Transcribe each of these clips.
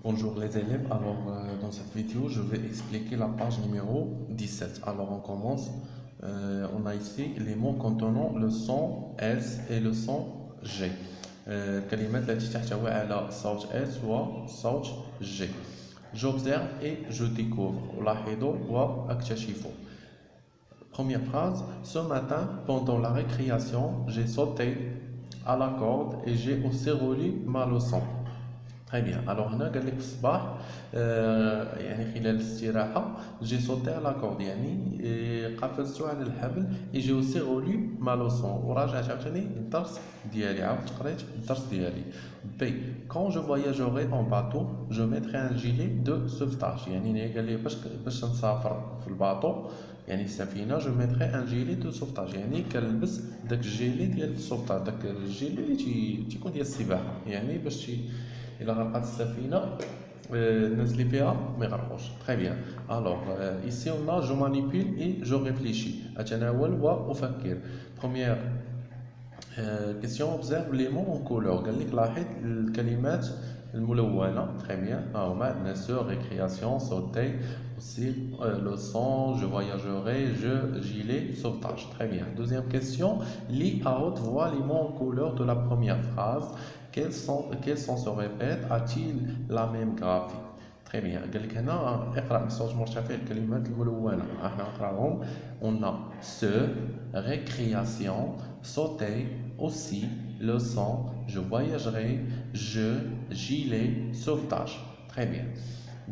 Bonjour les élèves, alors dans cette vidéo je vais expliquer la page numéro 17. Alors on commence, on a ici les mots contenant le son S et le son G. الكلمات التي تحتوي على صوت S وصوت G. J'observe et je découvre. ألاحظ وأكتشف. Première phrase, ce matin pendant la récréation j'ai sauté à la corde et j'ai aussi relu ma leçon. Très bien. Alors هنا قال لك في الصباح يعني خلال الاستراحة جي صوتي على كورد يعني قفزت على الحبل et j'ai aussi relu ma leçon وراجعت عاوتاني الدرس ديالي عاودت قريت الدرس ديالي. B. Quand je voyagerai en bateau je mettrai un gilet de sauvetage يعني قال لي باش نسافر في الباطو يعني السفينة جو ميتري ان جيلي دو سوفتاج يعني كنلبس داك الجيلي ديال السوفتاج داك الجيلي اللي تيكون ديال السباحة يعني باش إلا غرقت السفينة الناس اللي فيها ما يغرقوش. Très bien. Alors ici on a je manipule et je réfléchis. أتناول وأفكر. Première question, observe les mots en couleur. قال لك لاحظ الكلمات الملونة. Très bien. هما عندنا sur, récréation, sauter, aussi leçon, je voyagerai, je, gilet, sauvetage. Très bien. Deuxième question, lis à haute voix les mots en couleur de la première phrase. Quels sons se répètent? A-t-il la même graphie? Très bien. قال لك هنا اقرأ بصوت مرتفع الكلمات الملونة. احنا نقراهم. On a ce, récréation, sauter, aussi, leçon, je voyagerai, je, gilet, sauvetage. Très bien.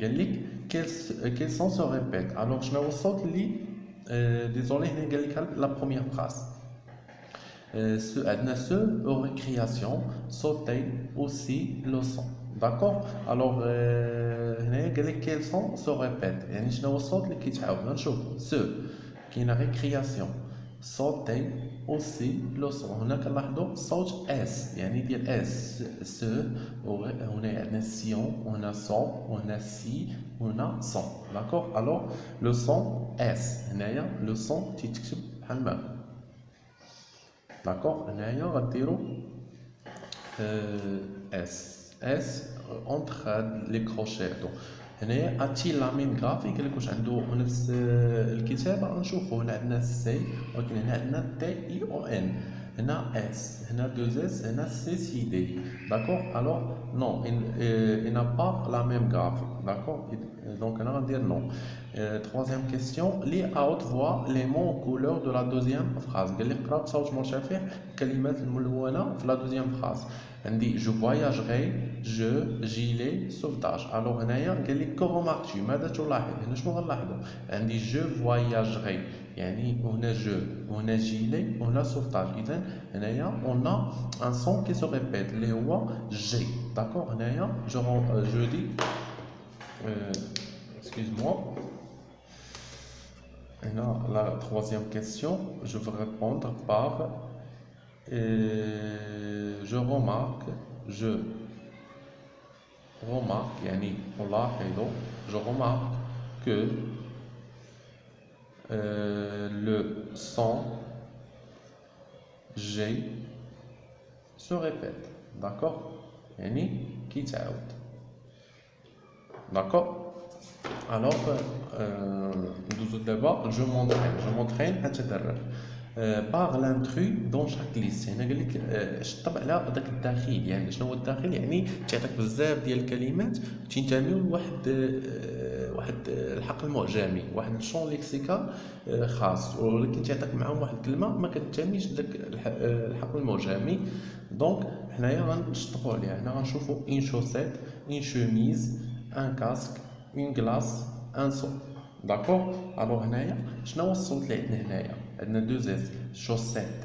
قال لك quels sons se répètent? Alors شنو هو الصوت اللي désolé هنا قال لك la première phrase. عندنا ce aux récréation, sauter, aussi, leçon. D'accord. Alors هنا قال لك quels sons se répètent يعني شنو هو الصوت اللي كيتعاود. نشوف ce كاينه récréation, sauter, aussi, leçon. هنا كنلاحظوا صوت اس يعني ديال اس ce. هنا عندنا sion, هنا son, هنا si, هنا son. D'accord. Alors le son s هنايا le son تيتكتب بحال ما. D'accord. هنايا غديروا اس entre les crochets. هنايا اتي لا ميم غرافي قال لك واش عنده نفس الكتابه. نشوفوا هنا عندنا سي ولكن هنا عندنا تي اي او ان. هنا اس هنا دوز اس هنا سي سي دي. داكور. الوغ نو il n'a pas la même graphie. D'accord. Donc هنا غندير نو. Troisième question, lis à haute voix les mots en couleur de la deuxième phrase. قال لك قرا بصوت مرتفع الكلمات الملونه في la deuxième phrase. عندي je voyagerai, je, gilet, sauvetage. Alors هنايا قال لك que remarques-tu ماذا تلاحظ. هنا شنو غنلاحظوا؟ عندي je voyagerai يعني هنا je وهنا gilet وهنا sauvetage. إذا هنايا on a un son qui se répète اللي هو G. D'accord. هنايا je dis excuse-moi. Maintenant, la troisième question, je vais répondre par je remarque, يعني ألاحظ, je remarque que le son G se répète. D'accord. يعني كيتعاود. D'accord. Alors ندوزو دابا je m'entraîne أتدرب. باغ لانترو دون شاك ليست. هنا قال لك شطب على داك الداخل. يعني شنو هو الداخل؟ يعني تعطيك بزاف ديال الكلمات تنتميو لواحد الحقل معجمي, واحد الشون ليكسيكال خاص, ولكن تعطيك معاهم واحد الكلمه ما كتنتميش لداك الحقل المعجمي. دونك حنايا غنشطبوا عليها. هنا غنشوفوا une chaussette, une chemise, un casque, une glace, un son. D'accord. alors هنايا شنو هو الصوت اللي عندنا هنايا؟ عندنا دوز اس شوسيت.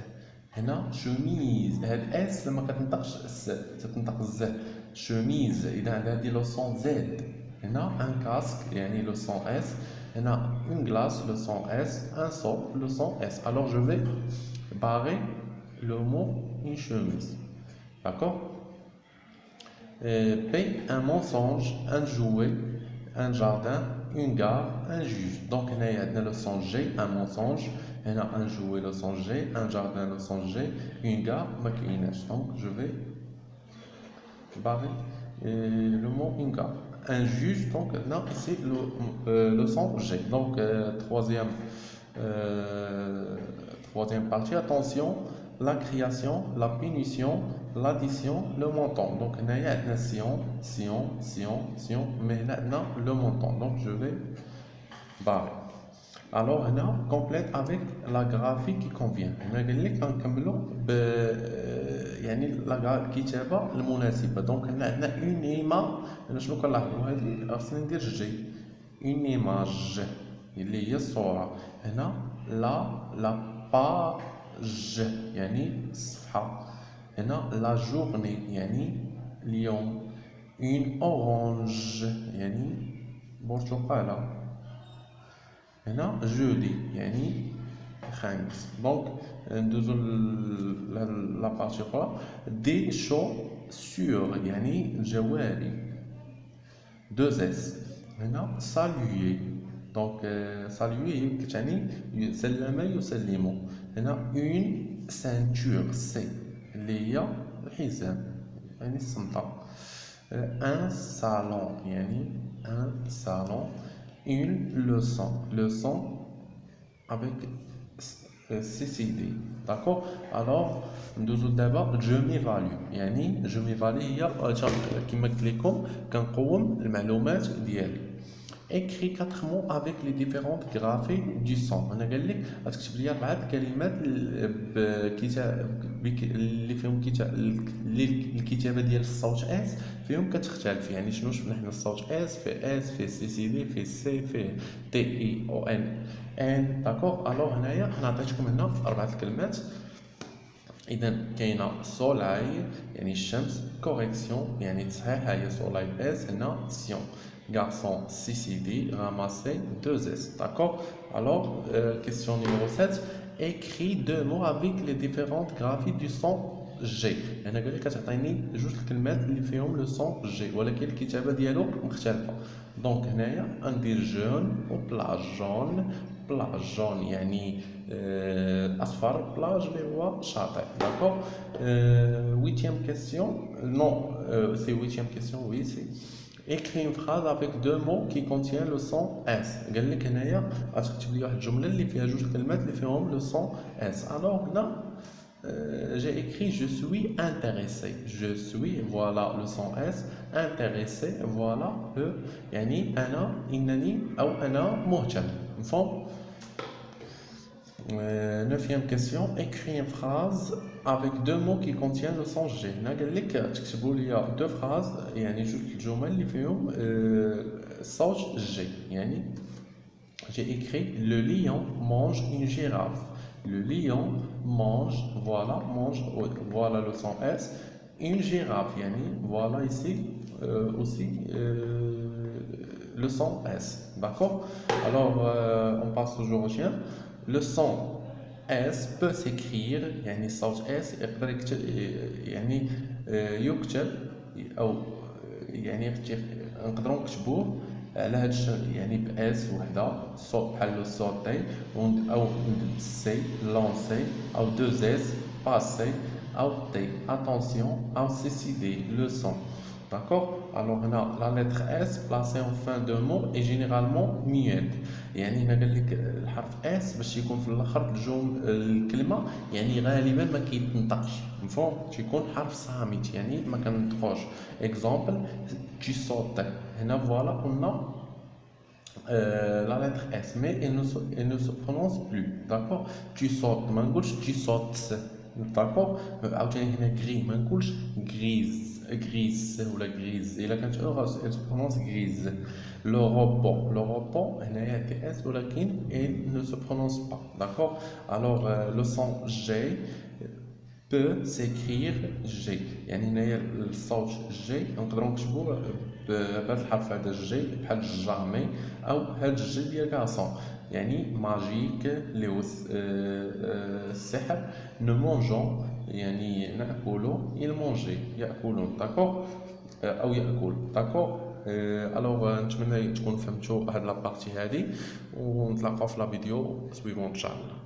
هنا شوميز. هاد اس لما كتنطقش اس تتنطق ز. شوميز اذا هادي لو سون زد. هنا ان كاسك يعني لو سون اس. هنا اون غلاس لو سون اس. ان سون لو سون اس. alors je vais barrer le mot une chemise. D'accord. P, un mensonge, un jouet, un jardin, une gare, un juge. Donc هنايا عندنا le son G, un mensonge, هنا un jouet le son G, un jardin le son G, une gare ما كايناش. Donc je vais barrer le mot inga. Un juge, donc là, ici, le son G. Donc, troisième partie, attention, la création, la punition, l'addition, le montant. Donc, il y a Sion, mais maintenant, le montant. Donc, je vais barrer. Alors, on a complète avec la graphie qui convient. On a dit qu'on يعني الكتابة المناسبة. دونك عندنا اون ايما. شنو كنلاحظوا هذه خصني ندير جي اون ايماج اللي هي الصورة. هنا لا باج يعني الصفحة. هنا لا جورني يعني اليوم. اون اورانج يعني برتقالة. هنا جودي يعني خامس. دونك ندوزو لا بارتي اخرى. دي شو سور يعني الجواري. دوز اس. هنا سالوي. دونك سالوي كتعني سلم يسلم. هنا اون سانتور سي اللي هي الحزام يعني السمطة. ان صالون يعني ان صالون. Une leçon avec CCD. D'accord. Alors ندوزو دابا je m'évalue. يعني je m'évalue هي كما قلت لكم كنقوم المعلومات ديالي. Écris 4 mots avec les différentes graphies du son. أنا قال لك غتكتب لي 4 كلمات اللي فيهم الكتابة ديال الصوت اس فيهم كتختلف. يعني شنو شفنا حنا الصوت اس في سي سي دي في سي في تي اي او ان داكوغ. الوغ هنايا انا عطيتكم هنا 4 الكلمات. اذا كاينه سولاي يعني الشمس. كوريكسيون يعني تصحيح هي سولاي اس. هنا سيون garçon CCD ramasser 2S. D'accord. Alors question numéro 7. Écris 2 mots avec les différentes graphies du son G. أنا قال لك كتعطيني جوج الكلمات اللي فيهم لو سون جي ولكن الكتابة ديالو مختلفة. دونك هنايا ندير جون وبلاج جون. بلاج جون يعني أصفر. بلاج اللي هو شاطئ. داكوغ. huitième question. Non, c'est huitième question. Oui, c'est. Écris une phrase avec 2 mots qui contiennent le son S. قال لك هنايا غتكتب لي واحد الجملة اللي فيها جوج كلمات اللي فيهم لو سون S. Alors هنا j'ai écrit je suis intéressé. Je suis voilà le son S. Intéressé voilà le يعني أنا إنني أو أنا مهتم. مفهوم؟ Neuvième question. Écris une phrase avec 2 mots qui contiennent le son G. هنا قال لك تكتبوا لي 2 phrases يعني جوج الجمل اللي فيهم الصوت G. يعني j'ai écrit le lion mange une girafe. Le lion mange voilà le son S. Une girafe يعني voilà ici aussi le son S. D'accord. Alors on passe toujours au chien. Le son S peut s'écrire يعني الصوت S يقدر يعني يكتب أو يعني نقدروا نكتبوه على هاد يعني بإس وحدة صوت بحال صوتي أو سي لونسي أو 2 S باسي أو تي attention أو CCD le son. D'accord. Alors هنا la lettre S placée en fin de mot est généralement muette. يعني هنا قال لك الحرف S باش يكون في الاخر الكلمه يعني غالبا ما كيتنطقش. مفهوم؟ تيكون حرف صامت يعني ما كنطقوش. اكزامبل tu sautes. هنا فوالا قلنا la lettre S mais elle ne se prononce plus. D'accord. Tu sautes ما نقولش tu sautes. D'accord. عاوتاني هنا gris ما نقولش grise ولا grise. الا كانت elle se prononce grise. Le repos هنايا تي اس ولكن il ne se prononce pas. D'accord. Alors le son G peut s'écrire G. يعني هنايا الصوت G نقدروا نكتبوه بهذا الحرف هذا G بحال جامي او هاد الجي ديال كاسون يعني ماجيك اللي هو السحر. نو مونجون يعني ناكلوا il mange ياكلون. داكور او ياكل. داكور. الوغ نتمنى تكون فهمتوا هاد لابارتي هادي ونتلاقاو في لا فيديو سويفون ان شاء الله.